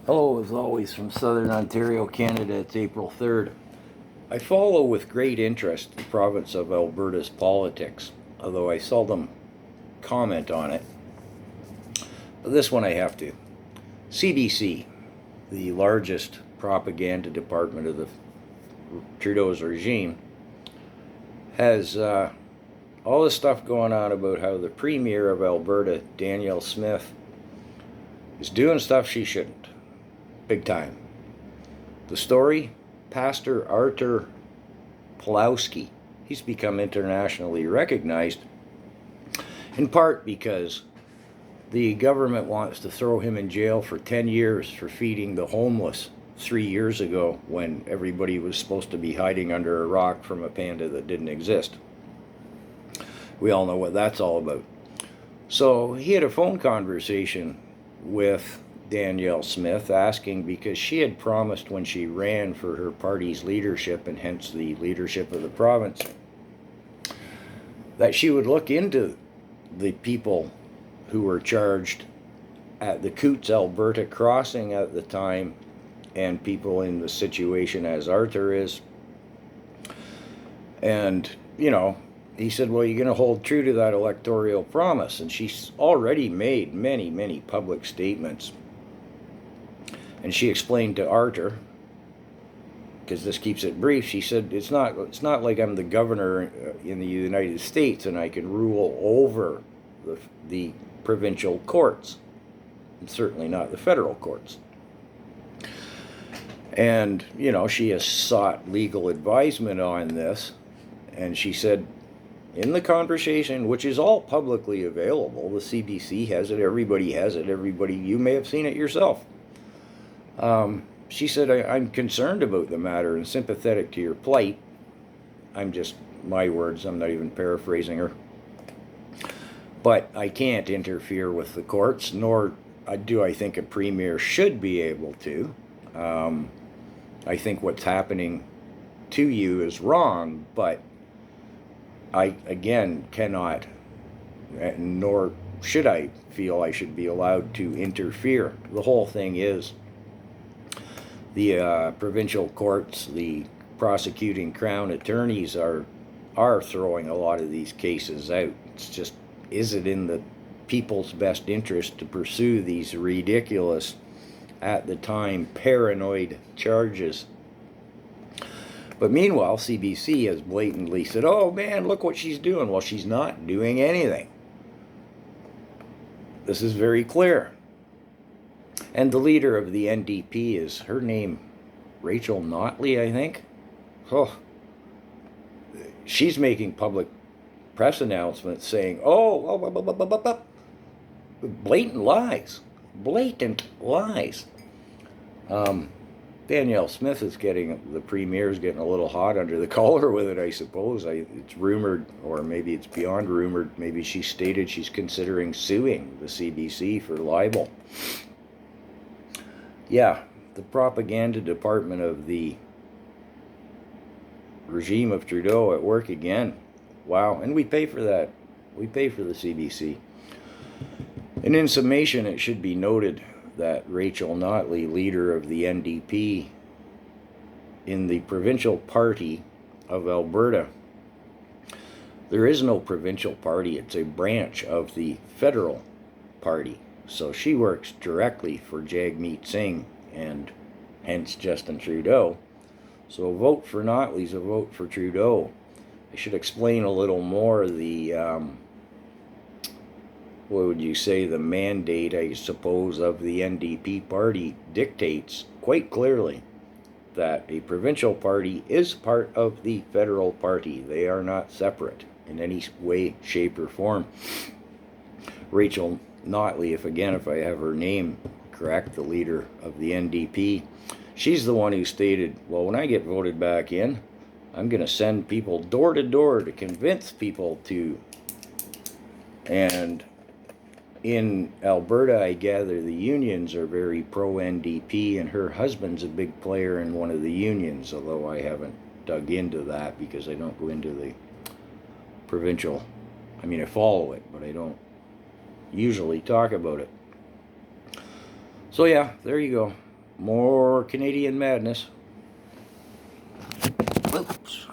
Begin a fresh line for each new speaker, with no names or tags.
Hello, as always, from Southern Ontario, Canada. It's April 3rd. I follow with great interest the province of Alberta's politics, although I seldom comment on it. But this one I have to. CBC, the largest propaganda department of the Trudeau's regime, has all this stuff going on about how the Premier of Alberta, Danielle Smith, is doing stuff she shouldn't. Big time. The story, Pastor Artur Pawlowski. He's become internationally recognized, in part because the government wants to throw him in jail for 10 years for feeding the homeless 3 years ago when everybody was supposed to be hiding under a rock from a panda that didn't exist. We all know what that's all about. So he had a phone conversation with Danielle Smith, asking because she had promised when she ran for her party's leadership, and hence the leadership of the province, that she would look into the people who were charged at the Coutts, Alberta crossing at the time, and people in the situation as Arthur is. And, he said, well, you're going to hold true to that electoral promise. And she's already made many, many public statements. And she explained to Arthur, because this keeps it brief, she said, it's not like I'm the governor in the United States and I can rule over the provincial courts, and certainly not the federal courts. And, she has sought legal advisement on this, and she said, in the conversation, which is all publicly available, the CBC has it, everybody has it, you may have seen it yourself. She said, I'm concerned about the matter and sympathetic to your plight. My words, I'm not even paraphrasing her. But I can't interfere with the courts, nor do I think a premier should be able to. I think what's happening to you is wrong, but I, again, cannot, nor should I feel I should be allowed to interfere. The whole thing is the provincial courts, the prosecuting crown attorneys are throwing a lot of these cases out. It's just, is it in the people's best interest to pursue these ridiculous, at the time, paranoid charges? But meanwhile, CBC has blatantly said, oh man, look what she's doing. Well, she's not doing anything. This is very clear. And the leader of the NDP is, her name, Rachel Notley, I think. Oh, she's making public press announcements saying, blatant lies. Danielle Smith is the premier's getting a little hot under the collar with it, I suppose. It's rumored, or maybe it's beyond rumored, maybe she stated she's considering suing the CBC for libel. Yeah, the propaganda department of the regime of Trudeau at work again. Wow, and we pay for that. We pay for the CBC. And in summation, it should be noted that Rachel Notley, leader of the NDP in the provincial party of Alberta, there is no provincial party, it's a branch of the federal party. So she works directly for Jagmeet Singh and hence Justin Trudeau. So a vote for Notley's a vote for Trudeau. I should explain a little more the the mandate, I suppose, of the NDP party dictates quite clearly that a provincial party is part of the federal party. They are not separate in any way, shape, or form. Rachel Notley, if I have her name correct, the leader of the NDP, she's the one who stated, well, when I get voted back in, I'm going to send people door to door to convince people to. And in Alberta, I gather the unions are very pro-NDP, and her husband's a big player in one of the unions, although I haven't dug into that because I don't go into the provincial. I follow it, but I don't usually talk about it. So yeah, there you go. more Canadian madness. Oops.